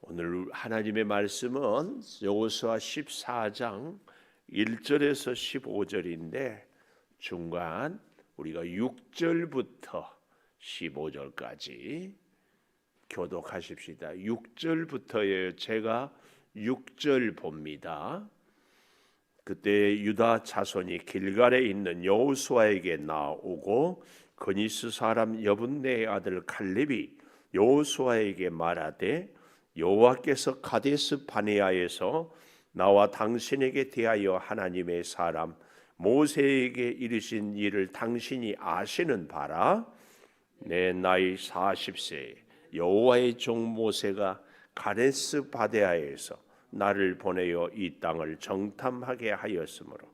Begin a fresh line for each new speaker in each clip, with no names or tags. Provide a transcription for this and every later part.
오늘 하나님의 말씀은 여호수아 14장 1절에서 15절인데 중간 우리가 6절부터 15절까지 교독하십시다. 6절부터예요. 제가 6절 봅니다. 그때 유다 자손이 길갈에 있는 여호수아에게 나오고 그니스 사람 여분네의 아들 갈렙이 여호수아에게 말하되 여호와께서 가데스 바네아에서 나와 당신에게 대하여 하나님의 사람 모세에게 이르신 일을 당신이 아시는 바라. 내 나이 40세 여호와의 종 모세가 가데스 바네아에서 나를 보내어 이 땅을 정탐하게 하였으므로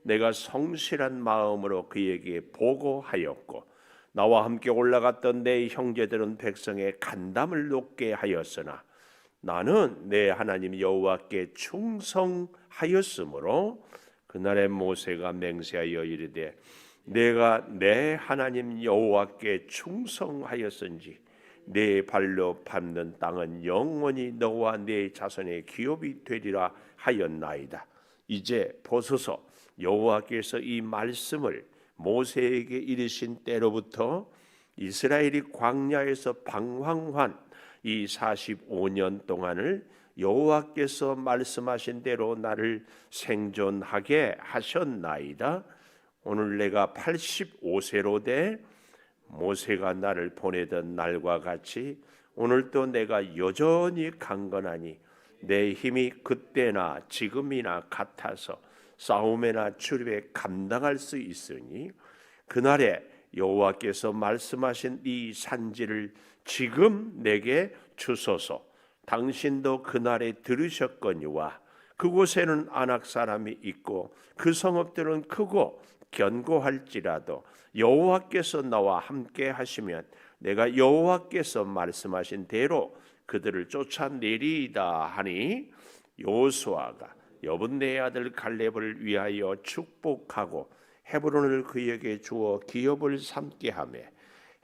내가 성실한 마음으로 그에게 보고하였고 나와 함께 올라갔던 내 형제들은 백성의 간담을 높게 하였으나 나는 내 하나님 여호와께 충성하였으므로 그날에 모세가 맹세하여 이르되 내가 내 하나님 여호와께 충성하였은지 내 발로 밟는 땅은 영원히 너와 네 자손의 기업이 되리라 하였나이다. 이제 보소서 여호와께서 이 말씀을 모세에게 이르신 때로부터 이스라엘이 광야에서 방황한 이 45년 동안을 여호와께서 말씀하신 대로 나를 생존하게 하셨나이다. 오늘 내가 85세로 돼 모세가 나를 보내던 날과 같이 오늘도 내가 여전히 강건하니 내 힘이 그때나 지금이나 같아서 싸움에나 출입에 감당할 수 있으니 그날에 여호와께서 말씀하신 이 산지를 지금 내게 주소서. 당신도 그날에 들으셨거니와 그곳에는 아낙 사람이 있고 그 성읍들은 크고 견고할지라도 여호와께서 나와 함께 하시면 내가 여호와께서 말씀하신 대로 그들을 쫓아내리이다 하니 여호수아가 여분네의 아들 갈렙을 위하여 축복하고 헤브론을 그에게 주어 기업을 삼게 하며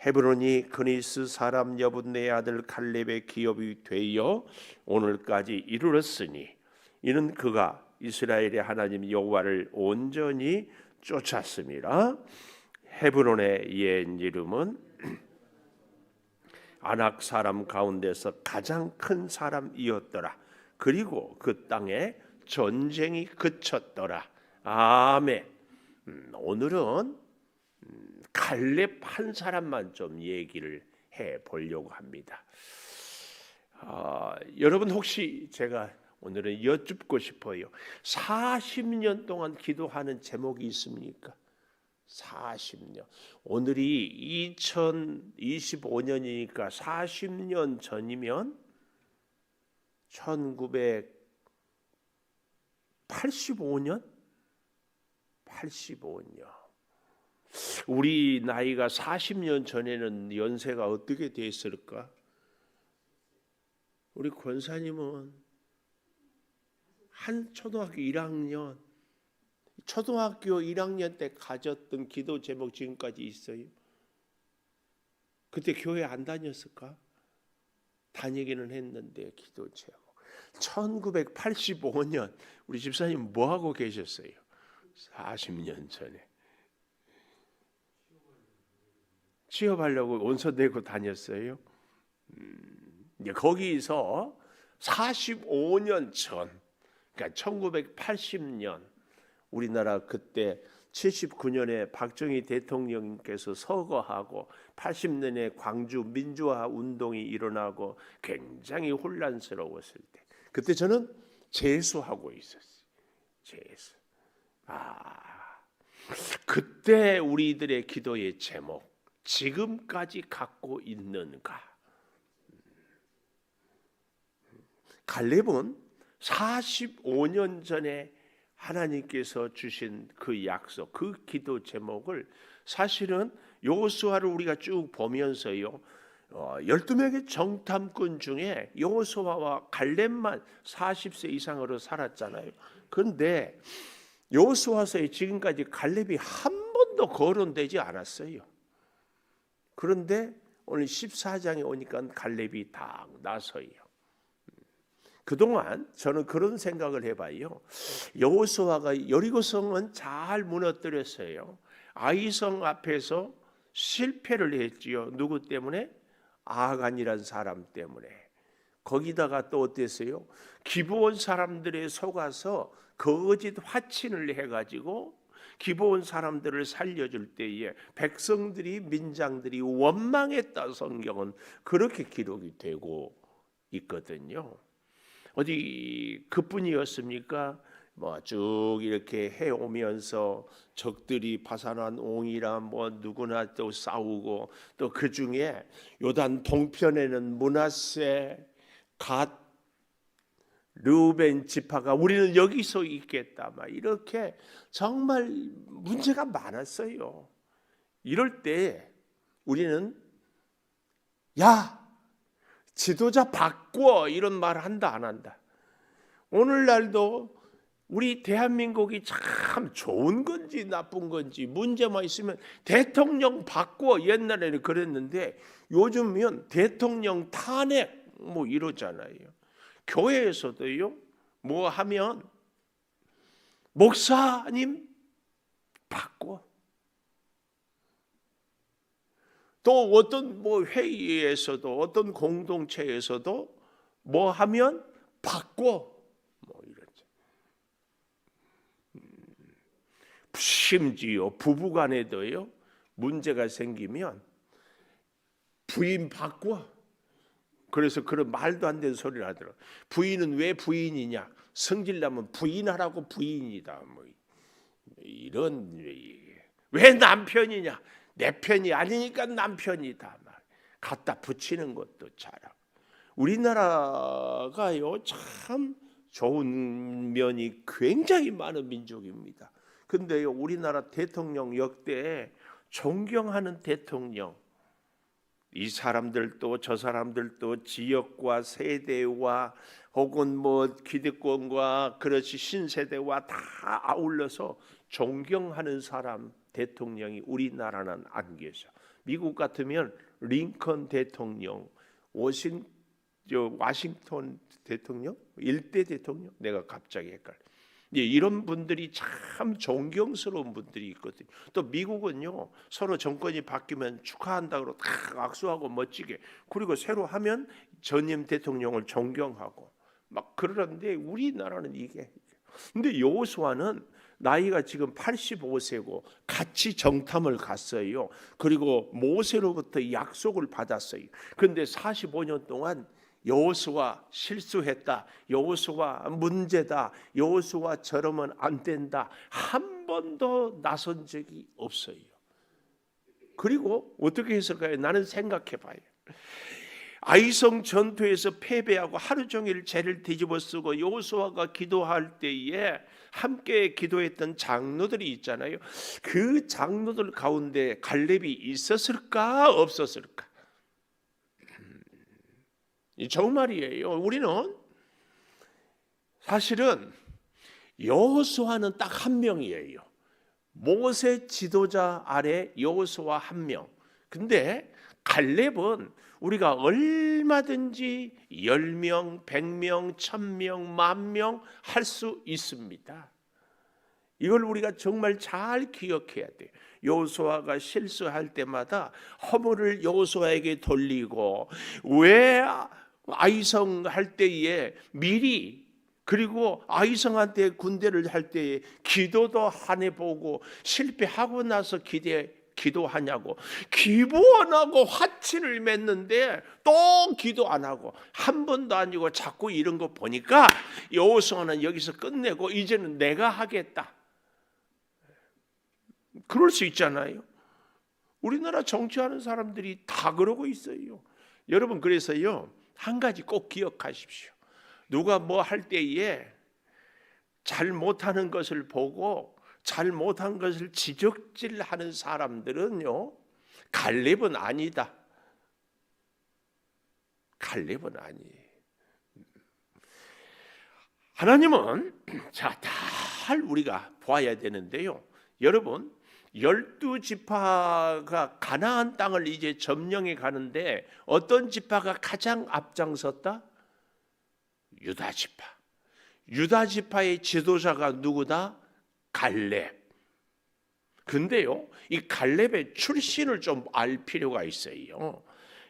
헤브론이 그니스 사람 여분네의 아들 갈렙의 기업이 되어 오늘까지 이르렀으니 이는 그가 이스라엘의 하나님 여호와를 온전히 쫓았습니다. 헤브론의 옛 이름은 아낙 사람 가운데서 가장 큰 사람이었더라. 그리고 그 땅에 전쟁이 그쳤더라. 아멘. 오늘은 갈렙 한 사람만 좀 얘기를 해 보려고 합니다. 여러분 혹시 제가 오늘은 여쭙고 싶어요. 40년 동안 기도하는 제목이 있습니까? 40년. 오늘이 2025년이니까 40년 전이면 1985년? 85년. 우리 나이가 40년 전에는 연세가 어떻게 됐을까? 우리 권사님은 한 초등학교 1학년 때 가졌던 기도 제목 지금까지 있어요. 그때 교회 안 다녔을까? 다니기는 했는데 기도 제목 1985년 우리 집사님 뭐 하고 계셨어요? 40년 전에 취업하려고 원서 내고 다녔어요. 이제 거기서 45년 전, 그러니까 1980년 우리나라 그때 79년에 박정희 대통령께서 서거하고 80년에 광주 민주화 운동이 일어나고 굉장히 혼란스러웠을 때 그때 저는 재수하고 있었어요. 재수. 그때 우리들의 기도의 제목 지금까지 갖고 있는가? 갈렙은 45년 전에 하나님께서 주신 그 약속, 그 기도 제목을 사실은 여호수아를 우리가 쭉 보면서요. 12명의 정탐꾼 중에 여호수아와 갈렙만 40세 이상으로 살았잖아요. 그런데 여호수아서에 지금까지 갈렙이 한 번도 거론되지 않았어요. 그런데 오늘 14장에 오니까 갈렙이 딱 나서요. 그동안 저는 그런 생각을 해봐요. 여호수아가 여리고성은 잘 무너뜨렸어요. 아이성 앞에서 실패를 했지요. 누구 때문에? 아간이란 사람 때문에. 거기다가 또 어땠어요? 기브온 사람들에 속아서 거짓 화친을 해가지고 기브온 사람들을 살려줄 때에 백성들이 민장들이 원망했다. 성경은 그렇게 기록이 되고 있거든요. 어디 그뿐이었습니까? 뭐 쭉 이렇게 해오면서 적들이 바산한 옹이라 뭐 누구나 또 싸우고, 또 그 중에 요단 동편에는 므낫세, 갓, 르우벤 지파가 우리는 여기서 있겠다, 막 이렇게 정말 문제가 많았어요. 이럴 때 우리는 야, 지도자 바꿔, 이런 말 한다 안 한다? 오늘날도 우리 대한민국이 참 좋은 건지 나쁜 건지 문제만 있으면 대통령 바꿔, 옛날에는 그랬는데 요즘은 대통령 탄핵 뭐 이러잖아요. 교회에서도요, 뭐 하면 목사님 바꿔. 또 어떤 뭐 회의에서도 어떤 공동체에서도 뭐 하면 바꿔, 뭐 이러죠. 심지어 부부간에도요, 문제가 생기면 부인 바꿔. 그래서 그런 말도 안 되는 소리를 하더라고. 부인은 왜 부인이냐? 성질나면 부인하라고 부인이다. 뭐 이런, 왜 남편이냐? 내 편이 아니니까 남편이다. 막 갖다 붙이는 것도 잘하고. 우리나라가요, 참 좋은 면이 굉장히 많은 민족입니다. 근데요, 우리나라 대통령 역대 존경하는 대통령, 이 사람들도 저 사람들도 지역과 세대와 혹은 뭐 기득권과 그렇지 신세대와 다 아울러서 존경하는 사람 대통령이 우리나라는 안 계셔. 미국 같으면 링컨 대통령, 와싱턴 대통령, 일대 대통령, 내가 갑자기 헷갈려. 이런 분들이 참 존경스러운 분들이 있거든요. 또 미국은요, 서로 정권이 바뀌면 축하한다고 다 악수하고 멋지게, 그리고 새로 하면 전임 대통령을 존경하고 막 그러는데 우리나라는 이게. 근데 여호수아는 나이가 지금 85세고 같이 정탐을 갔어요. 그리고 모세로부터 약속을 받았어요. 그런데 45년 동안 여호수아 실수했다, 여호수아 문제다, 여호수아 저러면 안 된다, 한 번도 나선 적이 없어요. 그리고 어떻게 했을까요? 나는 생각해봐요. 아이성 전투에서 패배하고 하루 종일 죄를 뒤집어 쓰고 여호수아가 기도할 때에 함께 기도했던 장로들이 있잖아요. 그 장로들 가운데 갈렙이 있었을까 없었을까? 정말이에요. 우리는 사실은 여호수아는 딱 한 명이에요. 모세 지도자 아래 여호수아 한 명. 근데 갈렙은 우리가 얼마든지 10명, 100명, 1000명, 10,000명 할 수 있습니다. 이걸 우리가 정말 잘 기억해야 돼요. 여호수아가 실수할 때마다 허물을 여호수아에게 돌리고, 왜 아이성 할 때에 미리, 그리고 아이성한테 군대를 할 때에 기도도 안 해보고 실패하고 나서 기도하냐고. 기부원하고 화친을 맺는데 또 기도 안 하고 한 번도 아니고 자꾸 이런 거 보니까 여호수아는 여기서 끝내고 이제는 내가 하겠다. 그럴 수 있잖아요. 우리나라 정치하는 사람들이 다 그러고 있어요. 여러분, 그래서요, 한 가지 꼭 기억하십시오. 누가 뭐 할 때에 잘 못하는 것을 보고 잘 못한 것을 지적질하는 사람들은요, 갈렙은 아니다. 갈렙은 아니에요. 하나님은 자, 다 우리가 봐야 되는데요. 여러분, 12지파가 가나안 땅을 이제 점령해 가는데 어떤 지파가 가장 앞장섰다? 유다 지파. 유다 지파의 지도자가 누구다? 갈렙. 근데요, 이 갈렙의 출신을 좀 알 필요가 있어요.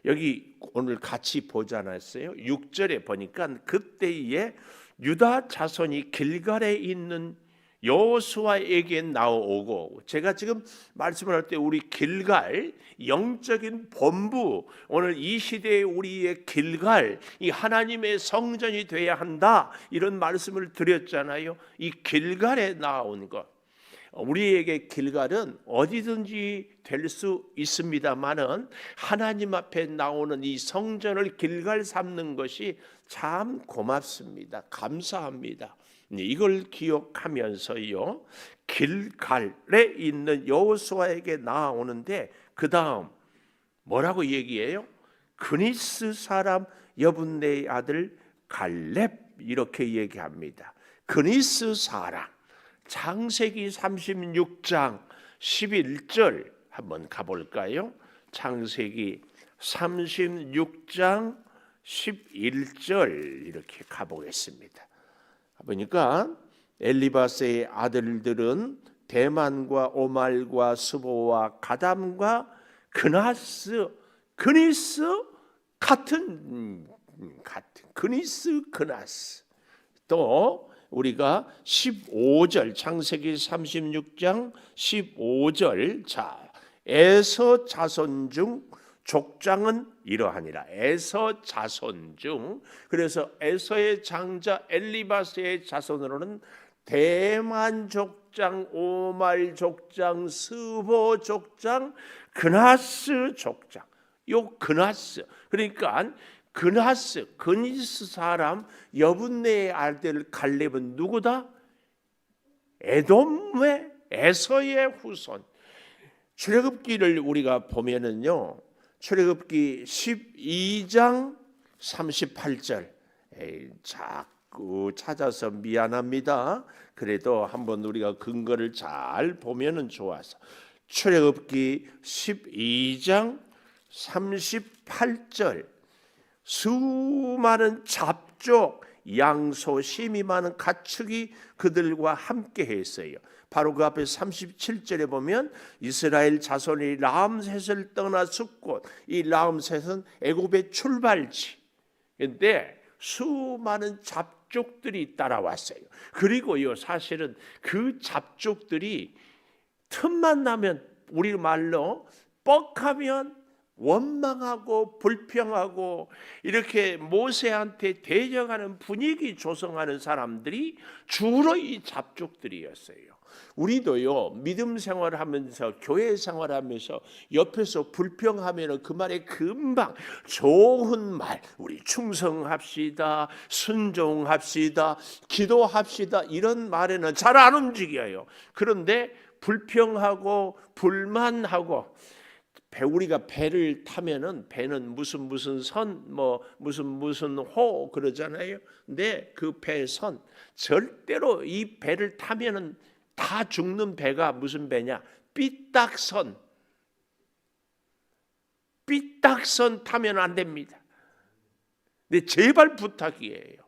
여기 오늘 같이 보지 않았어요? 6절에 보니까 그때에 유다 자손이 길갈에 있는 여호수아에게 나오고, 제가 지금 말씀을 할 때 우리 길갈, 영적인 본부, 오늘 이 시대에 우리의 길갈, 이 하나님의 성전이 돼야 한다, 이런 말씀을 드렸잖아요. 이 길갈에 나온 것, 우리에게 길갈은 어디든지 될 수 있습니다만은 하나님 앞에 나오는 이 성전을 길갈 삼는 것이 참 고맙습니다. 감사합니다. 이걸 기억하면서요, 길갈에 있는 여호수아에게 나오는데 그 다음 뭐라고 얘기해요? 그니스 사람 여분네의 아들 갈렙, 이렇게 얘기합니다. 그니스 사람. 창세기 36장 11절 한번 가볼까요? 창세기 36장 11절 이렇게 가보겠습니다. 보니까 엘리바스의 아들들은 대만과 오말과 스보와 가담과 그나스, 그니스 같은 그니스, 그나스. 또 우리가 15절, 창세기 36장 15절, 자, 에서 자손 중 족장은 이러하니라. 에서 자손 중, 그래서 에서의 장자 엘리바스의 자손으로는 대만 족장, 오말 족장, 스보 족장, 그나스 족장. 요 그나스, 그러니까 그나스, 그니스 사람 여분네의 아들 갈렙은 누구다? 에돔의 에서의 후손. 출애굽기를 우리가 보면은요, 출애굽기 12장 38절, 자꾸 찾아서 미안합니다. 그래도 한번 우리가 근거를 잘 보면은 좋아서. 출애굽기 12장 38절, 수많은 잡족, 양소, 심이 많은 가축이 그들과 함께 했어요. 바로 그 앞에 37절에 보면 이스라엘 자손이 람셋을 떠나 숲곳, 이 람셋은 애굽의 출발지. 근데 수많은 잡족들이 따라왔어요. 그리고요, 사실은 그 잡족들이 틈만 나면, 우리 말로 뻑하면 원망하고 불평하고 이렇게 모세한테 대적하는 분위기 조성하는 사람들이 주로 이 잡족들이었어요. 우리도요, 믿음 생활하면서, 교회 생활하면서 옆에서 불평하면 그 말에 금방 좋은 말, 우리 충성합시다, 순종합시다, 기도합시다, 이런 말에는 잘 안 움직여요. 그런데 불평하고 불만하고, 우리가 배를 타면은 배는 무슨 선, 뭐 무슨 호 그러잖아요. 근데 그 배 선, 절대로 이 배를 타면은 다 죽는 배가 무슨 배냐? 삐딱선. 삐딱선 타면 안 됩니다. 근데 제발 부탁이에요.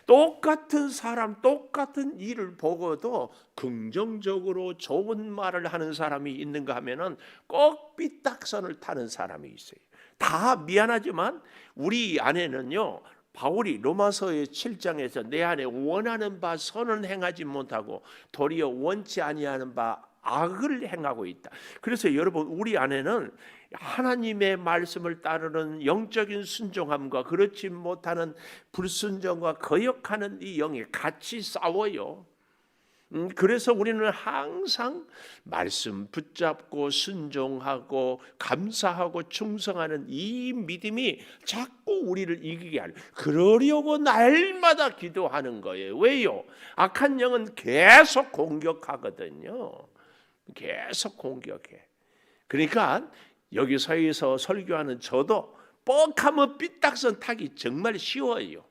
똑같은 사람, 똑같은 일을 보고도 긍정적으로 좋은 말을 하는 사람이 있는가 하면은 꼭 삐딱선을 타는 사람이 있어요. 다 미안하지만 우리 안에는요, 바울이 로마서의 7장에서 내 안에 원하는 바 선은 행하지 못하고 도리어 원치 아니하는 바 악을 행하고 있다. 그래서 여러분, 우리 안에는 하나님의 말씀을 따르는 영적인 순종함과 그렇지 못하는 불순종과 거역하는 이 영이 같이 싸워요. 그래서 우리는 항상 말씀 붙잡고 순종하고 감사하고 충성하는 이 믿음이 자꾸 우리를 이기게 하는, 그러려고 날마다 기도하는 거예요. 왜요? 악한 영은 계속 공격하거든요. 계속 공격해. 그러니까 여기서에서 설교하는 저도 뻑하면 삐딱선 타기 정말 쉬워요.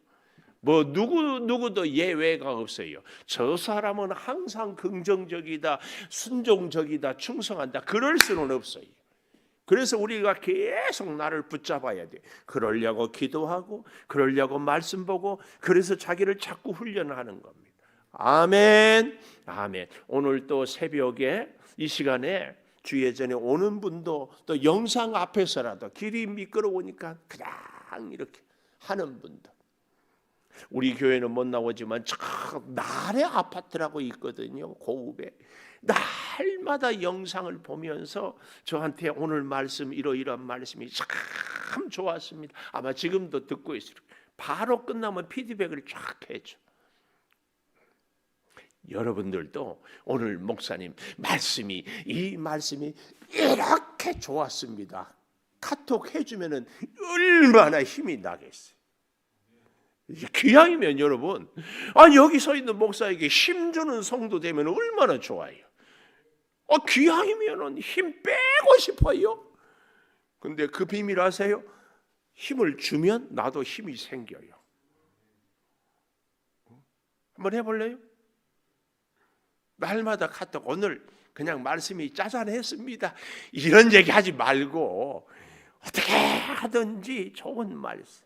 뭐 누구도 예외가 없어요. 저 사람은 항상 긍정적이다, 순종적이다, 충성한다, 그럴 수는 없어요. 그래서 우리가 계속 나를 붙잡아야 돼. 그러려고 기도하고 그러려고 말씀 보고 그래서 자기를 자꾸 훈련하는 겁니다. 아멘. 아멘. 오늘 또 새벽에 이 시간에 주 예전에 오는 분도 또 영상 앞에서라도 길이 미끄러우니까 그냥 이렇게 하는 분도, 우리 교회는 못 나오지만 저 날의 아파트라고 있거든요. 고읍에 날마다 영상을 보면서 저한테 오늘 말씀 이러이러한 말씀이 참 좋았습니다. 아마 지금도 듣고 있어요. 바로 끝나면 피드백을 쫙 해줘. 여러분들도 오늘 목사님 이 말씀이 이렇게 좋았습니다. 카톡 해주면은 얼마나 힘이 나겠어요. 기왕이면 여러분, 여기 서 있는 목사에게 힘주는 성도 되면 얼마나 좋아요. 기왕이면 힘 빼고 싶어요. 근데 그 비밀 아세요? 힘을 주면 나도 힘이 생겨요. 한번 해볼래요? 날마다 카톡, 오늘 그냥 말씀이 짜잔했습니다, 이런 얘기 하지 말고 어떻게 하든지 좋은 말씀.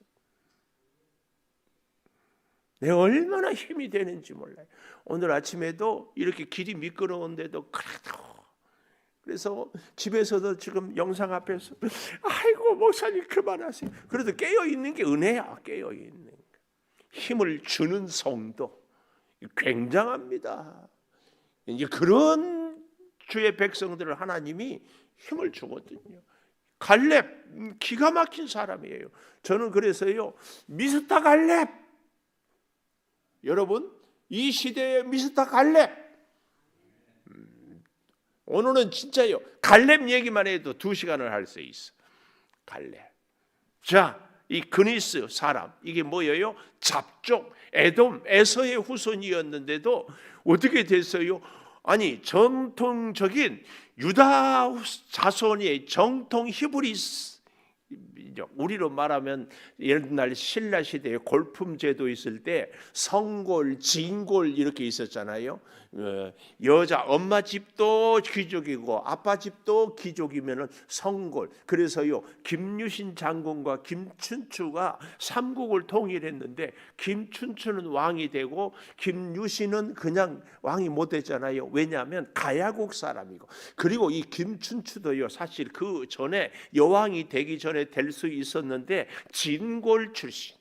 내가 얼마나 힘이 되는지 몰라요. 오늘 아침에도 이렇게 길이 미끄러운데도 그래서 집에서도 지금 영상 앞에서 아이고 목사님 그만하세요. 그래도 깨어있는 게 은혜야. 깨어있는 게. 힘을 주는 성도 굉장합니다. 이제 그런 주의 백성들을 하나님이 힘을 주거든요. 갈렙 기가 막힌 사람이에요. 저는 그래서요, 미스터 갈렙, 여러분 이 시대의 미스터 갈렙, 오늘은 진짜요, 갈렙 얘기만 해도 2시간을 할 수 있어. 갈렙. 자, 이 그니스 사람, 이게 뭐예요? 잡족, 에돔, 에서의 후손이었는데도 어떻게 됐어요? 아니, 전통적인 유다 자손의 정통 히브리스, 우리로 말하면 옛날 신라 시대에 골품 제도 있을 때 성골, 진골 이렇게 있었잖아요. 여자 엄마 집도 귀족이고 아빠 집도 귀족이면은 성골. 그래서요, 김유신 장군과 김춘추가 삼국을 통일했는데 김춘추는 왕이 되고 김유신은 그냥 왕이 못 됐잖아요. 왜냐하면 가야국 사람이고, 그리고 이 김춘추도요, 사실 그 전에 여왕이 되기 전에 될 수 있었는데 진골 출신.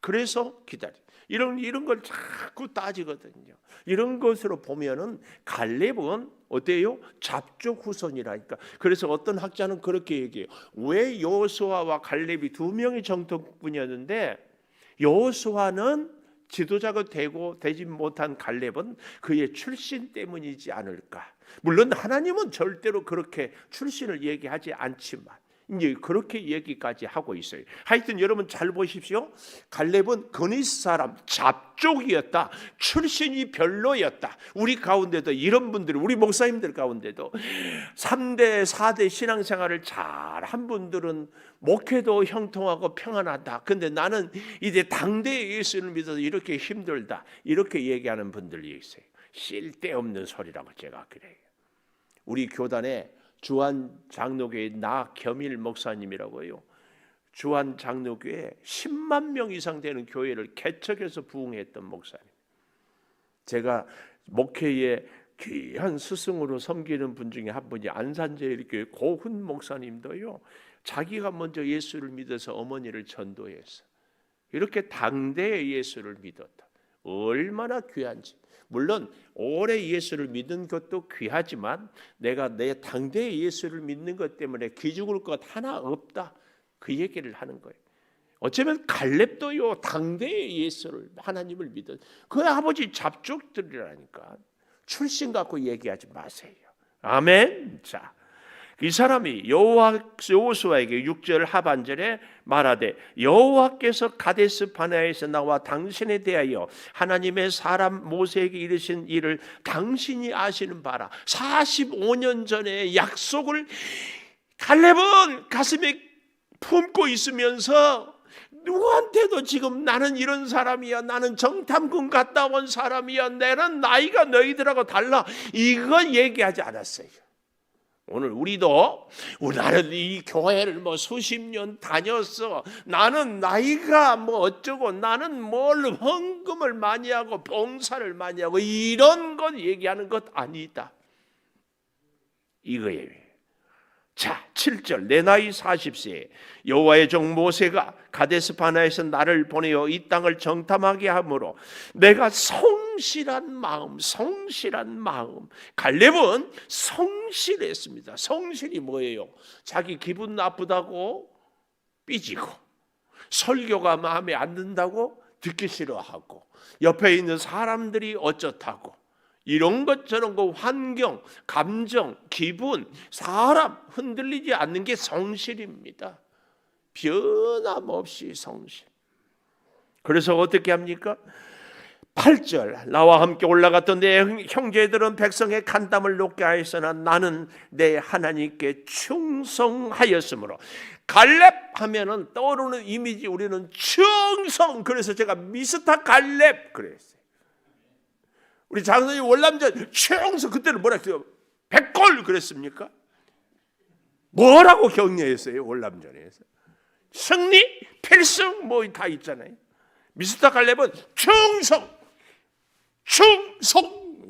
그래서 기다려. 이런 걸 자꾸 따지거든요. 이런 것으로 보면은 갈렙은 어때요? 잡족 후손이라니까. 그래서 어떤 학자는 그렇게 얘기해요. 왜 여호수아와 갈렙이 2명의 정통분이었는데 여호수아는 지도자가 되지 못한 갈렙은 그의 출신 때문이지 않을까. 물론 하나님은 절대로 그렇게 출신을 얘기하지 않지만 이제 그렇게 얘기까지 하고 있어요. 하여튼 여러분 잘 보십시오. 갈렙은 그니스 사람, 잡족이었다. 출신이 별로였다. 우리 가운데도 이런 분들, 우리 목사님들 가운데도 3대 4대 신앙생활을 잘한 분들은 목회도 형통하고 평안하다. 근데 나는 이제 당대의 예수를 믿어서 이렇게 힘들다, 이렇게 얘기하는 분들이 있어요. 쓸데없는 소리라고 제가 그래요. 우리 교단에 주한 장로교회 나겸일 목사님이라고요, 주한 장로교회 10만 명 이상 되는 교회를 개척해서 부흥했던 목사님. 제가 목회에 귀한 스승으로 섬기는 분 중에 한 분이 안산제일교회 고훈 목사님도요, 자기가 먼저 예수를 믿어서 어머니를 전도해서 이렇게 당대의 예수를 믿었다. 얼마나 귀한지. 물론 오래 예수를 믿는 것도 귀하지만 내가 내 당대의 예수를 믿는 것 때문에 기죽을 것 하나 없다, 그 얘기를 하는 거예요. 어쩌면 갈렙도요, 당대의 예수를, 하나님을 믿은 그 아버지 잡족들이라니까. 출신 갖고 얘기하지 마세요. 아멘. 자, 이 사람이 여호수아에게 6절 하반절에 말하되 여호와께서 가데스 바네아에서 나와 당신에 대하여 하나님의 사람 모세에게 이르신 일을 당신이 아시는 바라. 45년 전에 약속을 갈렙은 가슴에 품고 있으면서 누구한테도 지금 나는 이런 사람이야, 나는 정탐군 갔다 온 사람이야, 나는 나이가 너희들하고 달라, 이거 얘기하지 않았어요. 오늘 나는 이 교회를 뭐 수십 년 다녔어. 나는 나이가 뭐 어쩌고, 나는 뭘 헌금을 많이 하고 봉사를 많이 하고, 이런 것 얘기하는 것 아니다. 이거예요. 자, 7절. 내 나이 40세에 여호와의 종 모세가 가데스 바네아에서 나를 보내어 이 땅을 정탐하게 하므로 내가 성실한 마음. 갈렙은 성실했습니다. 성실이 뭐예요? 자기 기분 나쁘다고 삐지고, 설교가 마음에 안 든다고 듣기 싫어하고, 옆에 있는 사람들이 어쩌다고, 이런 것 저런 거 환경, 감정, 기분, 사람 흔들리지 않는 게 성실입니다. 변함없이 성실. 그래서 어떻게 합니까? 8절. 나와 함께 올라갔던 내 형제들은 백성의 간담을 높게 하였으나 나는 내 하나님께 충성하였으므로. 갈렙 하면은 떠오르는 이미지, 우리는 충성. 그래서 제가 미스터 갈렙 그랬어요. 우리 장로님 월남전 충성, 그때는 뭐라 했어요? 100골 그랬습니까? 뭐라고 격려했어요? 월남전에서 승리, 필승 뭐 다 있잖아요. 미스터 갈렙은 충성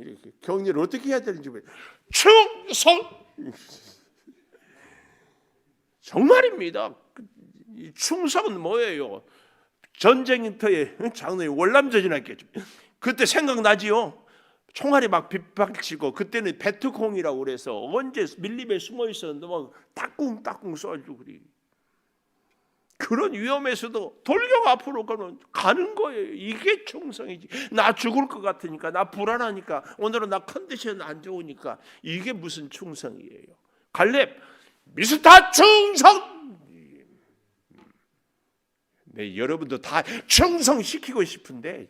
이렇게 격려를 어떻게 해야 되는지 모르겠어요. 충성. 정말입니다. 이 충성은 뭐예요? 전쟁터에 장로님 월남전이나 했겠죠. 그때 생각나지요? 총알이 막 빗박치고, 그때는 베트콩이라고 그래서 언제 밀림에 숨어 있었는데 막 따꿍따꿍 쏴주고 그래. 그런 위험에서도 돌격 앞으로 가는 거예요. 이게 충성이지. 나 죽을 것 같으니까, 나 불안하니까, 오늘은 나 컨디션 안 좋으니까, 이게 무슨 충성이에요? 갈렙 미스터 충성. 네, 여러분도 다 충성시키고 싶은데,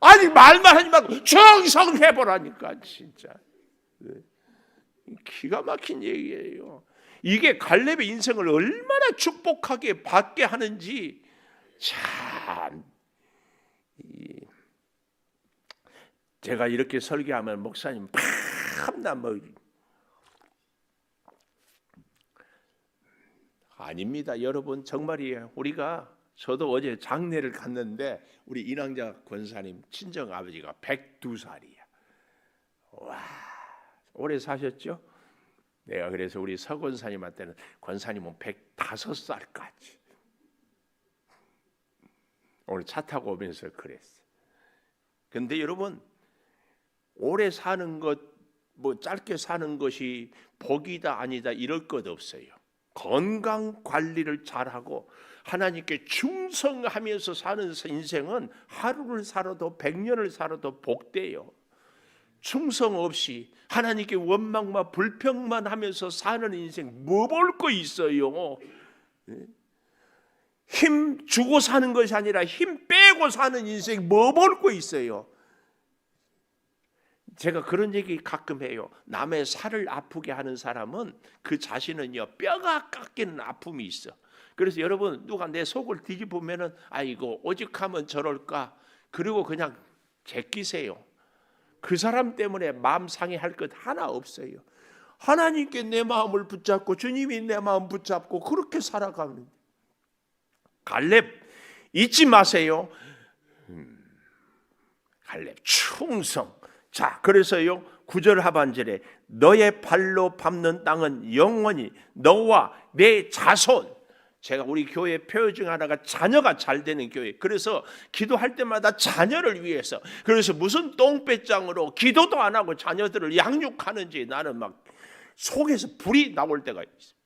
아니 말만 하지 말고 충성해보라니까. 진짜 기가 막힌 얘기예요. 이게 갈렙의 인생을 얼마나 축복하게 받게 하는지. 참, 제가 이렇게 설교하면 목사님 참나 뭐 아닙니다. 여러분 정말이에요. 저도 어제 장례를 갔는데 우리 인왕자 권사님 친정 아버지가 102살이야. 와, 오래 사셨죠? 내가 그래서 우리 서 권사님한테는 권사님은 105살까지. 오늘 차 타고 오면서 그랬어. 근데 여러분, 오래 사는 것, 뭐 짧게 사는 것이 복이다 아니다 이럴 것 없어요. 건강 관리를 잘하고 하나님께 충성하면서 사는 인생은 하루를 살아도 100년을 살아도 복돼요. 충성 없이 하나님께 원망만 불평만 하면서 사는 인생 뭐 볼 거 있어요? 힘 주고 사는 것이 아니라 힘 빼고 사는 인생 뭐 볼 거 있어요? 제가 그런 얘기 가끔 해요. 남의 살을 아프게 하는 사람은 그 자신은요 뼈가 깎이는 아픔이 있어. 그래서 여러분 누가 내 속을 뒤집으면은 아이고 오직하면 저럴까, 그리고 그냥 제끼세요. 그 사람 때문에 마음 상해할 것 하나 없어요. 하나님께 내 마음을 붙잡고 주님이 내 마음 붙잡고 그렇게 살아가는. 갈렙 잊지 마세요. 갈렙 충성. 자, 그래서요 9절 하반절에 너의 발로 밟는 땅은 영원히 너와 내 자손. 제가 우리 교회 표어 중 하나가 자녀가 잘 되는 교회. 그래서 기도할 때마다 자녀를 위해서, 그래서 무슨 똥배짱으로 기도도 안 하고 자녀들을 양육하는지 나는 막 속에서 불이 나올 때가 있어요.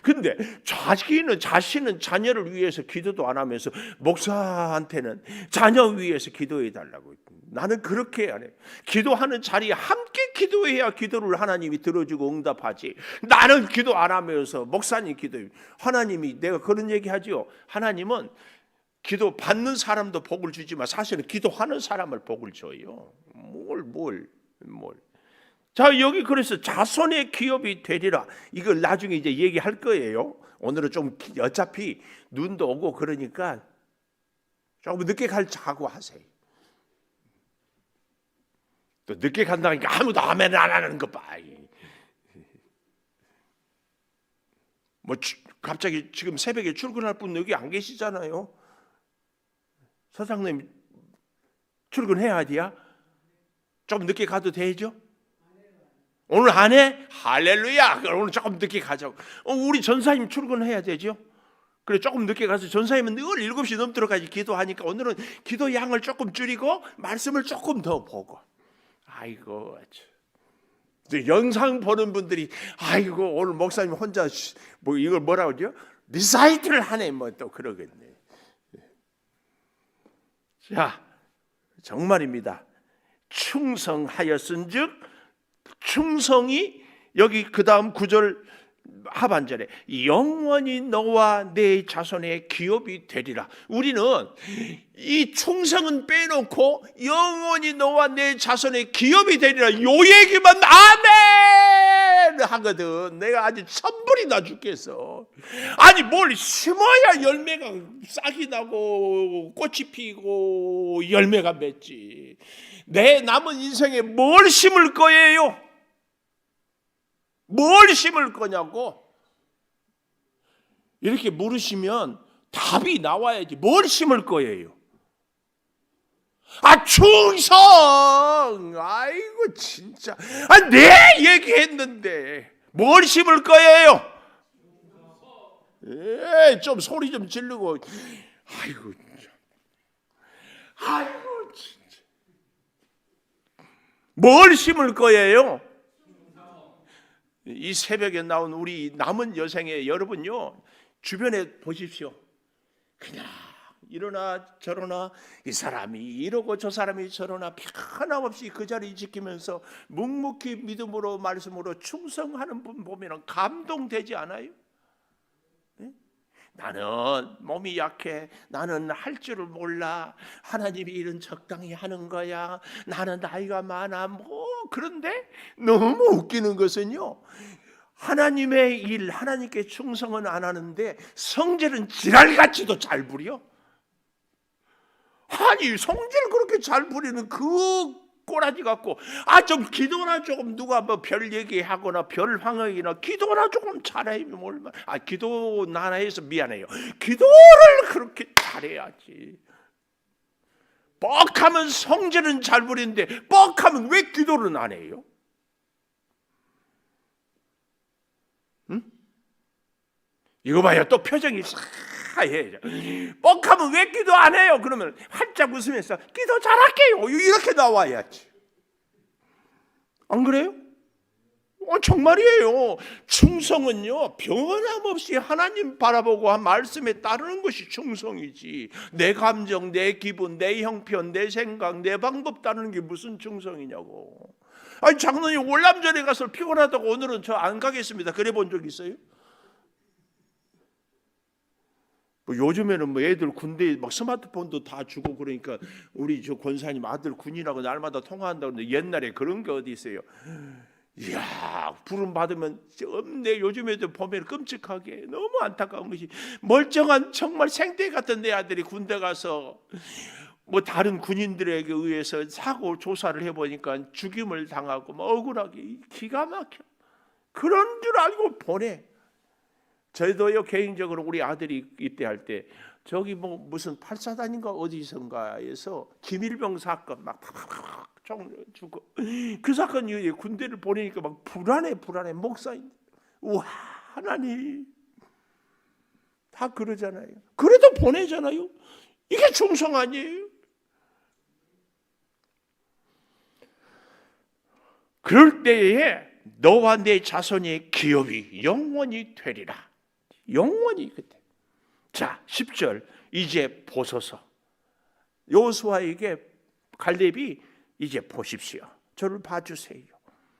근데 자신은 자녀를 위해서 기도도 안 하면서 목사한테는 자녀 위해서 기도해 달라고. 나는 그렇게 안 해. 기도하는 자리에 함께 기도해야 기도를 하나님이 들어주고 응답하지. 나는 기도 안 하면서 목사님 기도해. 하나님이, 내가 그런 얘기 하지요. 하나님은 기도 받는 사람도 복을 주지만 사실은 기도하는 사람을 복을 줘요. 뭘. 자, 여기 그래서 자손의 기업이 되리라. 이걸 나중에 이제 얘기할 거예요. 오늘은 좀 어차피 눈도 오고 그러니까 조금 늦게 갈 자고 하세요. 또 늦게 간다니까 아무도 아멘 안 하는 거 봐. 뭐 갑자기 지금 새벽에 출근할 분 여기 안 계시잖아요. 사장님 출근해야 돼야? 좀 늦게 가도 되죠? 오늘 안 해? 할렐루야. 오늘 조금 늦게 가자고. 우리 전사님 출근해야 되죠? 그래 조금 늦게 가서 전사님은 늘 7시 넘도록까지 기도하니까 오늘은 기도 양을 조금 줄이고 말씀을 조금 더 보고. 아이고 영상 보는 분들이 아이고 오늘 목사님 혼자 뭐 이걸 뭐라고 하죠? 리사이트를 하네 뭐 또 그러겠네. 자 정말입니다. 충성하였은즉 충성이 여기 그 다음 9절 하반절에 영원히 너와 내 자손의 기업이 되리라. 우리는 이 충성은 빼놓고 영원히 너와 내 자손의 기업이 되리라 요 얘기만 아멘 하거든. 내가 아주 천불이 나 죽겠어. 아니 뭘 심어야 열매가 싹이 나고 꽃이 피고 열매가 맺지. 내 남은 인생에 뭘 심을 거예요? 뭘 심을 거냐고? 이렇게 물으시면 답이 나와야지. 뭘 심을 거예요? 충성! 아이고 진짜. 내 얘기했는데 뭘 심을 거예요? 좀 소리 좀 지르고. 아이고 진짜. 뭘 심을 거예요? 이 새벽에 나온 우리 남은 여생에 여러분요 주변에 보십시오. 그냥 이러나 저러나 이 사람이 이러고 저 사람이 저러나 변함없이 그 자리 지키면서 묵묵히 믿음으로 말씀으로 충성하는 분 보면 감동되지 않아요? 나는 몸이 약해. 나는 할 줄을 몰라. 하나님이 일은 적당히 하는 거야. 나는 나이가 많아. 뭐 그런데 너무 웃기는 것은요. 하나님의 일, 하나님께 충성은 안 하는데 성질은 지랄같이도 잘 부려. 아니 성질 그렇게 잘 부리는 그 꼬라지 갖고 좀 기도나 조금 누가 뭐 별 얘기하거나 별 황역이나 기도나 조금 잘해. 기도 나라에서 미안해요. 기도를 그렇게 잘해야지. 뻑하면 성질은 잘 부리는데 뻑하면 왜 기도를 안 해요? 응? 이거 봐요. 또 표정이 하얘. 뻑하면 왜 기도 안 해요? 그러면 활짝 웃으면서 기도 잘할게요. 이렇게 나와야지. 안 그래요? 정말이에요. 충성은요 변함없이 하나님 바라보고 한 말씀에 따르는 것이 충성이지. 내 감정, 내 기분, 내 형편, 내 생각, 내 방법 따르는 게 무슨 충성이냐고. 장로님 월남전에 가서 피곤하다고 오늘은 저 안 가겠습니다. 그래 본 적 있어요? 뭐 요즘에는 뭐 애들 군대 막 스마트폰도 다 주고 그러니까 우리 저 권사님 아들 군인하고 날마다 통화한다고 하는데 옛날에 그런 게 어디 있어요? 이야 부름 받으면 없네. 요즘 애들 보면 끔찍하게 너무 안타까운 것이 멀쩡한 정말 생떼 같은 내 아들이 군대 가서 뭐 다른 군인들에게 의해서 사고 조사를 해보니까 죽임을 당하고 뭐 억울하게 기가 막혀. 그런 줄 알고 보내. 저희도요 개인적으로 우리 아들이 입대할 때 저기 뭐 무슨 8사단인가 어디선가에서 김일병 사건 막 죽고 그 사건 이후에 군대를 보내니까 막 불안해 목사님. 우와 하나님 다 그러잖아요. 그래도 보내잖아요. 이게 충성 아니에요? 그럴 때에 너와 내 자손의 기업이 영원히 되리라. 영원히 그때. 자 10절 이제 보소서. 여호수아에게 갈렙이 이제 보십시오. 저를 봐주세요.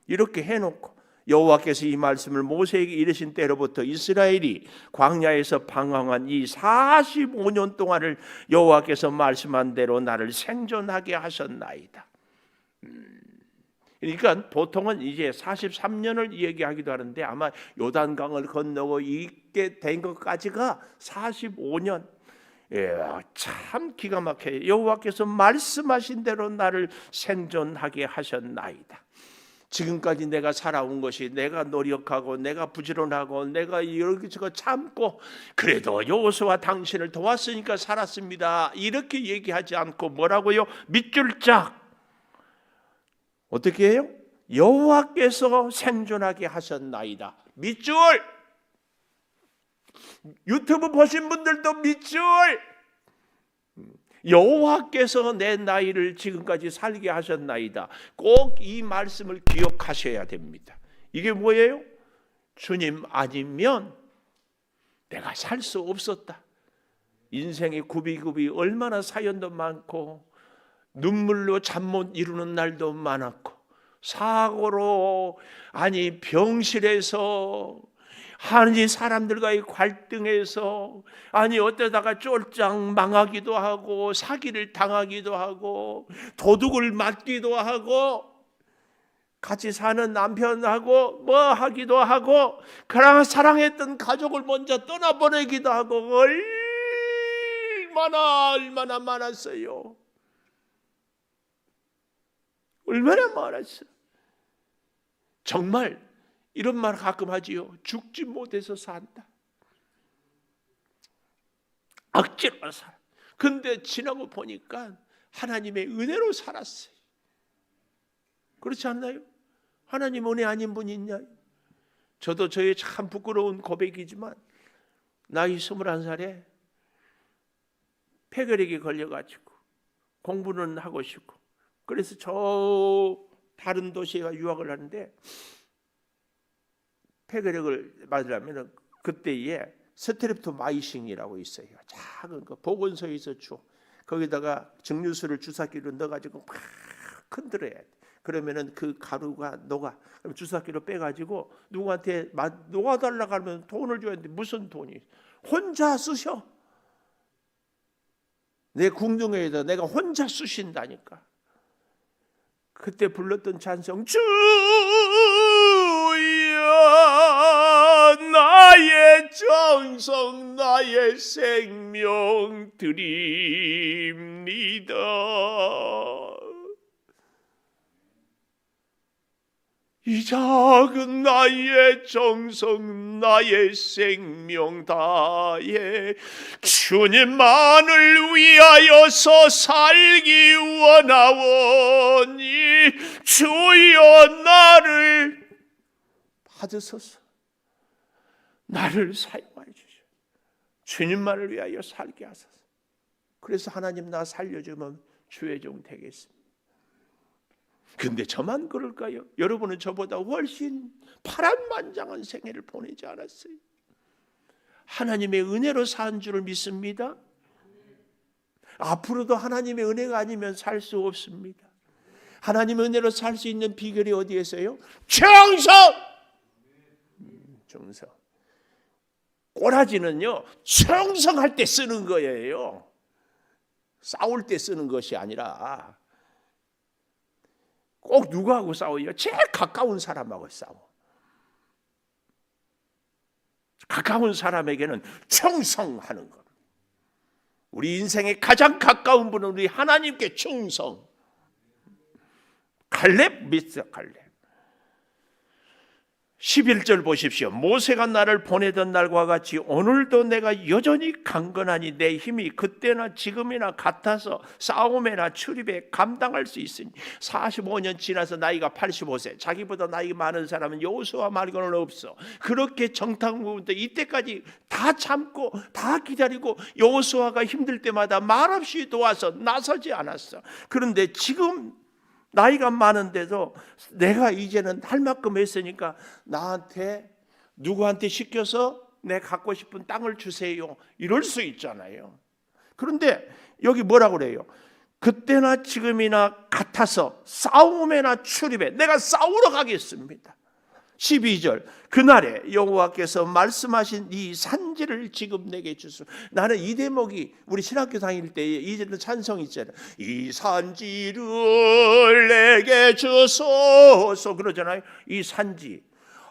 이렇게 해놓고 여호와께서 이 말씀을 모세에게 이르신 때로부터 이스라엘이 광야에서 방황한 이 45년 동안을 여호와께서 말씀한 대로 나를 생존하게 하셨나이다. 그러니까 보통은 이제 43년을 얘기하기도 하는데 아마 요단강을 건너고 있게 된 것까지가 45년. 참 기가 막혀요. 여호와께서 말씀하신 대로 나를 생존하게 하셨나이다. 지금까지 내가 살아온 것이 내가 노력하고 내가 부지런하고 내가 이렇게 참고 그래도 여호수아 당신을 도왔으니까 살았습니다. 이렇게 얘기하지 않고 뭐라고요? 밑줄 짝. 어떻게 해요? 여호와께서 생존하게 하셨나이다. 밑줄. 유튜브 보신 분들도 밑줄. 여호와께서 내 나이를 지금까지 살게 하셨나이다. 꼭 이 말씀을 기억하셔야 됩니다. 이게 뭐예요? 주님 아니면 내가 살 수 없었다. 인생의 굽이굽이 얼마나 사연도 많고 눈물로 잠 못 이루는 날도 많았고 사고로 병실에서 사람들과의 갈등에서 어쩌다가 쫄짝 망하기도 하고 사기를 당하기도 하고 도둑을 맞기도 하고 같이 사는 남편하고 뭐 하기도 하고 그러나 사랑했던 가족을 먼저 떠나보내기도 하고 얼마나 많았어요. 얼마나 많았어. 정말 이런 말 가끔 하지요. 죽지 못해서 산다. 억지로 살아. 근데 지나고 보니까 하나님의 은혜로 살았어요. 그렇지 않나요? 하나님 은혜 아닌 분이 있나요? 저도 저의 참 부끄러운 고백이지만 나이 21살에 폐결핵에 걸려가지고 공부는 하고 싶고 그래서 저 다른 도시에 유학을 하는데 폐결핵을 맞으려면 그때에 스트랩토마이신이라고 있어요. 작은 거 보건소에서 줘. 거기다가 증류수를 주사기로 넣어가지고 막 흔들어야 돼. 그러면은 그 가루가 녹아. 그럼 주사기로 빼가지고 누구한테 녹아달라고 하면 돈을 줘야 되는데 무슨 돈이? 혼자 쓰셔. 내 궁중에다 내가 혼자 쓰신다니까. 그때 불렀던 찬송 주여 나의 정성 나의 생명 드립니다. 이 작은 나의 정성 나의 생명 다해 주님만을 위하여서 살기 원하오니 주여 나를 받으소서. 나를 사용하여 주시오. 주님만을 위하여 살게 하소서. 그래서 하나님 나 살려주면 주의 종 되겠습니다. 근데 저만 그럴까요? 여러분은 저보다 훨씬 파란만장한 생애를 보내지 않았어요? 하나님의 은혜로 산 줄을 믿습니다. 앞으로도 하나님의 은혜가 아니면 살 수 없습니다. 하나님의 은혜로 살 수 있는 비결이 어디에 있어요? 정성! 정성. 꼬라지는요 청성할 때 쓰는 거예요. 싸울 때 쓰는 것이 아니라 꼭 누구하고 싸워요? 제일 가까운 사람하고 싸워. 가까운 사람에게는 충성하는 것. 우리 인생의 가장 가까운 분은 우리 하나님께 충성. 갈렙 믿어 갈렙. 11절 보십시오. 모세가 나를 보내던 날과 같이 오늘도 내가 여전히 강건하니 내 힘이 그때나 지금이나 같아서 싸움에나 출입에 감당할 수 있으니 45년 지나서 나이가 85세 자기보다 나이 많은 사람은 여호수아 말고는 없어. 그렇게 정탐구부터 이때까지 다 참고 다 기다리고 여호수아가 힘들 때마다 말없이 도와서 나서지 않았어. 그런데 지금 나이가 많은데도 내가 이제는 할 만큼 했으니까 나한테 누구한테 시켜서 내 갖고 싶은 땅을 주세요. 이럴 수 있잖아요. 그런데 여기 뭐라고 그래요? 그때나 지금이나 같아서 싸움에나 출입에 내가 싸우러 가겠습니다. 12절 그날에 여호와께서 말씀하신 이 산지를 지금 내게 주소. 나는 이 대목이 우리 신학교 다닐 때 이제는 찬송 있잖아요. 이 산지를 내게 주소서 그러잖아요. 이 산지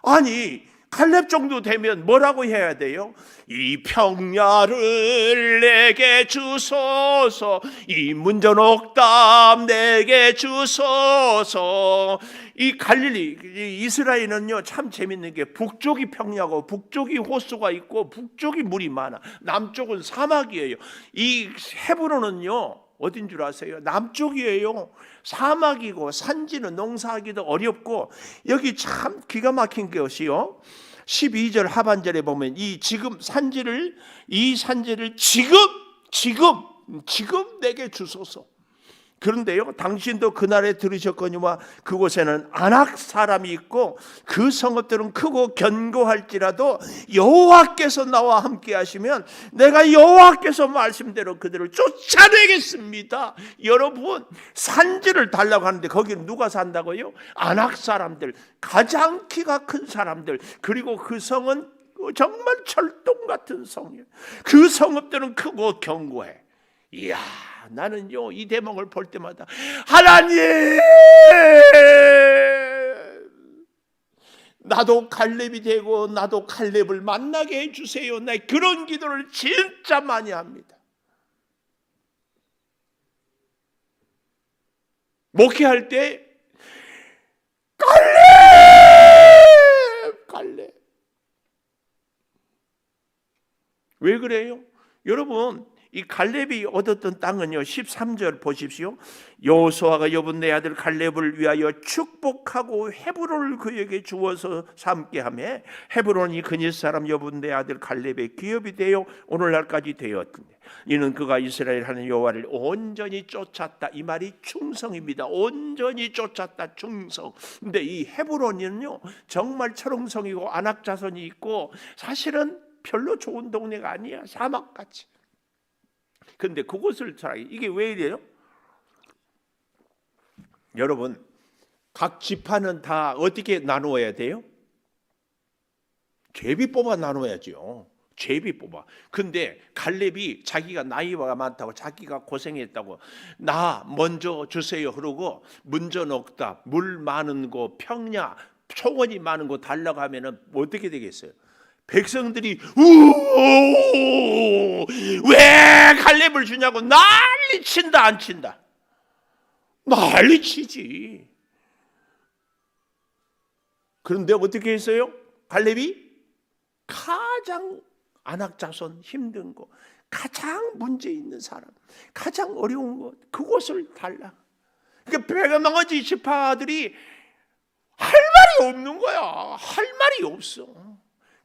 아니 칼렙 정도 되면 뭐라고 해야 돼요? 이 평야를 내게 주소서, 이 문전옥답 내게 주소서. 이 갈릴리, 이스라엘은요 참 재밌는 게 북쪽이 평야고 북쪽이 호수가 있고 북쪽이 물이 많아. 남쪽은 사막이에요. 이 헤브론은요 어딘 줄 아세요? 남쪽이에요. 사막이고 산지는 농사하기도 어렵고. 여기 참 기가 막힌 것이요, 12절 하반절에 보면 이 산지를 지금 내게 주소서. 그런데요, 당신도 그날에 들으셨거니와 그곳에는 아낙 사람이 있고 그 성읍들은 크고 견고할지라도 여호와께서 나와 함께 하시면 내가 여호와께서 말씀대로 그들을 쫓아내겠습니다. 여러분, 산지를 달라고 하는데 거기는 누가 산다고요? 아낙 사람들, 가장 키가 큰 사람들. 그리고 그 성은 정말 철동 같은 성이에요. 그 성읍들은 크고 견고해. 이야, 나는요 이 대목을 볼 때마다 하나님, 나도 갈렙이 되고 나도 갈렙을 만나게 해주세요. 나 그런 기도를 진짜 많이 합니다. 목회할 때 갈렙. 왜 그래요? 여러분, 이 갈렙이 얻었던 땅은요 13절 보십시오. 여호수아가 여분네 아들 갈렙을 위하여 축복하고 헤브론을 그에게 주어서 삼게 하며 헤브론이 그니 사람 여분네 아들 갈렙의 기업이 되어 오늘날까지 되었는데 이는 그가 이스라엘 하는 여호와를 온전히 쫓았다. 이 말이 충성입니다. 온전히 쫓았다, 충성. 근데 이 헤브론은요 정말 철옹성이고 아낙 자손이 있고 사실은 별로 좋은 동네가 아니야. 사막같이. 근데 그곳을 이게 왜 이래요? 여러분, 각 지파는 다 어떻게 나누어야 돼요? 제비 뽑아 나눠야죠. 제비 뽑아. 근데 갈렙이 자기가 나이가 많다고, 자기가 고생했다고 나 먼저 주세요 그러고 문전옥답, 물 많은 곳, 평야, 초원이 많은 곳 달라고 하면은 어떻게 되겠어요? 백성들이 왜 갈렙을 주냐고 난리 친다. 안 친다? 난리 치지. 그런데 어떻게 했어요? 갈렙이 가장 아낙 자손 힘든 거, 가장 문제 있는 사람, 가장 어려운 것, 그곳을 달라. 그러니까 베가나머지 지파들이 할 말이 없는 거야. 할 말이 없어.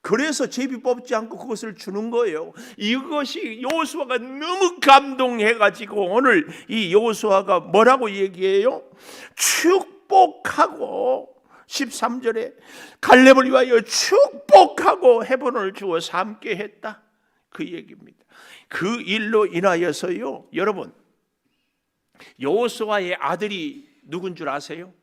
그래서 제비 뽑지 않고 그것을 주는 거예요. 이것이 여호수아가 너무 감동해가지고 오늘 이 여호수아가 뭐라고 얘기해요? 축복하고 13절에 갈렙을 위하여 축복하고 헤브론을 주어 삼게 했다, 그 얘기입니다. 그 일로 인하여서요, 여러분, 여호수아의 아들이 누군 줄 아세요?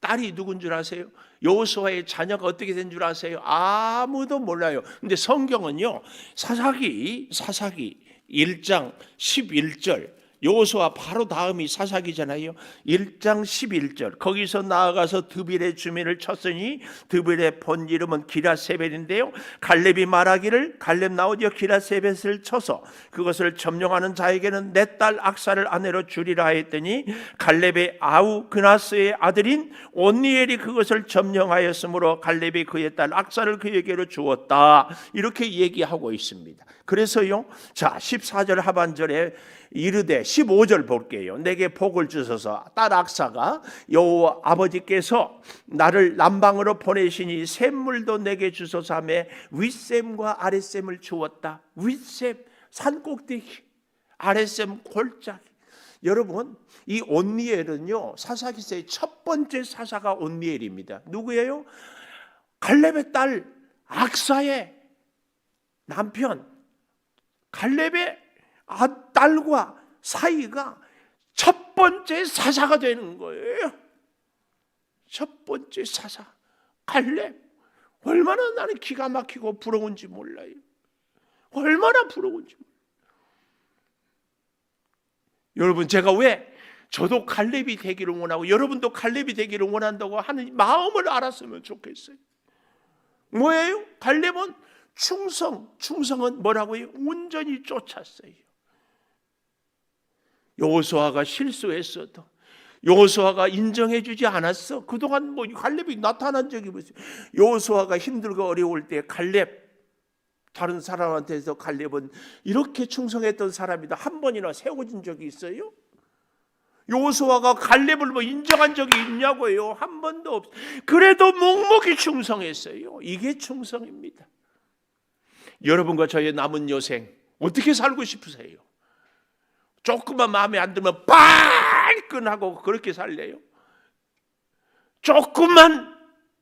딸이 누군 줄 아세요? 여호수아의 자녀가 어떻게 된 줄 아세요? 아무도 몰라요. 근데 성경은요 사사기 1장 11절, 여호수아 바로 다음이 사사기잖아요. 1장 11절, 거기서 나아가서 드빌의 주민을 쳤으니 드빌의 본 이름은 기라세벨인데요, 갈렙이 말하기를 갈렙 나오디어 기라세벨을 쳐서 그것을 점령하는 자에게는 내 딸 악사를 아내로 주리라 했더니 갈렙의 아우 그나스의 아들인 온니엘이 그것을 점령하였으므로 갈렙이 그의 딸 악사를 그에게로 주었다. 이렇게 얘기하고 있습니다. 그래서요, 자 14절 하반절에 이르되 15절 볼게요. 내게 복을 주소서. 딸 악사가 여호와 아버지께서 나를 남방으로 보내시니 샘물도 내게 주소서 하며 윗샘과 아랫샘을 주었다. 윗샘 산꼭대기, 아랫샘 골짜기. 여러분, 이 온니엘은요 사사기서의 첫 번째 사사가 온니엘입니다. 누구예요? 갈렙의 딸 악사의 남편, 갈렙의 딸과 사이가 첫 번째 사사가 되는 거예요. 첫 번째 사사 갈렙. 얼마나 나는 기가 막히고 부러운지 몰라요. 얼마나 부러운지 몰라요. 여러분, 제가 왜 저도 갈렙이 되기를 원하고 여러분도 갈렙이 되기를 원한다고 하는 마음을 알았으면 좋겠어요. 뭐예요? 갈렙은 충성은 뭐라고요? 온전히 쫓았어요. 여호수아가 실수했어도 여호수아가 인정해주지 않았어. 그동안 뭐 갈렙이 나타난 적이 없어요. 여호수아가 힘들고 어려울 때 갈렙, 다른 사람한테서 갈렙은 이렇게 충성했던 사람이다 한 번이나 세워진 적이 있어요? 여호수아가 갈렙을 뭐 인정한 적이 있냐고요? 한 번도 없어요. 그래도 묵묵히 충성했어요. 이게 충성입니다. 여러분과 저의 남은 여생 어떻게 살고 싶으세요? 조금만 마음에 안 들면 발끈하고 그렇게 살래요? 조금만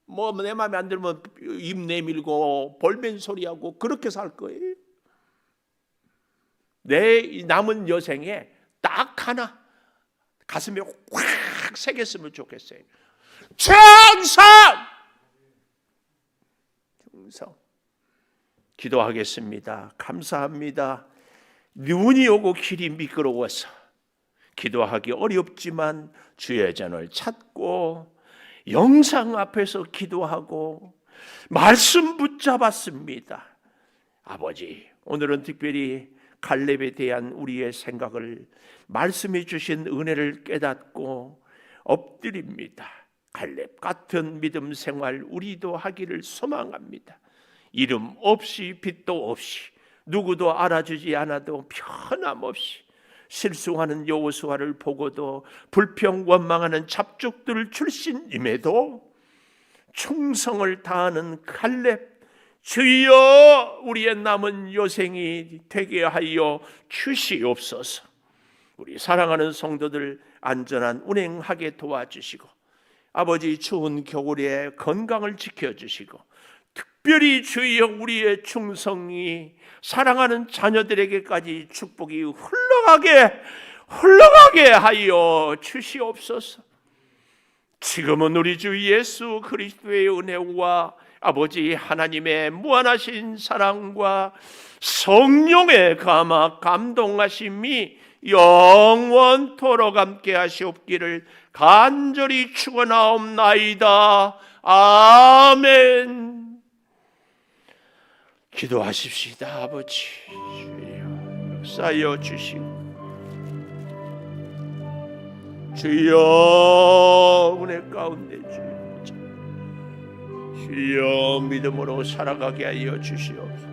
뭐 내 마음에 안 들면 입 내밀고 볼멘 소리하고 그렇게 살 거예요? 내 남은 여생에 딱 하나 가슴에 확 새겼으면 좋겠어요. 충성. 기도하겠습니다. 감사합니다. 눈이 오고 길이 미끄러워서 기도하기 어렵지만 주의 전을 찾고 영상 앞에서 기도하고 말씀 붙잡았습니다. 아버지, 오늘은 특별히 갈렙에 대한 우리의 생각을 말씀해 주신 은혜를 깨닫고 엎드립니다. 갈렙 같은 믿음 생활 우리도 하기를 소망합니다. 이름 없이 빛도 없이 누구도 알아주지 않아도 변함없이 실수하는 여호수아를 보고도 불평 원망하는 잡족들 출신임에도 충성을 다하는 갈렙, 주여 우리의 남은 여생이 되게 하여 주시옵소서. 우리 사랑하는 성도들 안전한 운행하게 도와주시고 아버지 추운 겨울에 건강을 지켜주시고 특별히 주여 우리의 충성이 사랑하는 자녀들에게까지 축복이 흘러가게 하여 주시옵소서. 지금은 우리 주 예수 그리스도의 은혜와 아버지 하나님의 무한하신 사랑과 성령의 감동하심이 영원토록 함께 하시옵기를 간절히 축원하옵나이다. 아멘. 기도하십시다. 아버지 주여 역사하여 주시고 주여 은혜 가운데 주여 믿음으로 살아가게 하여 주시옵소서.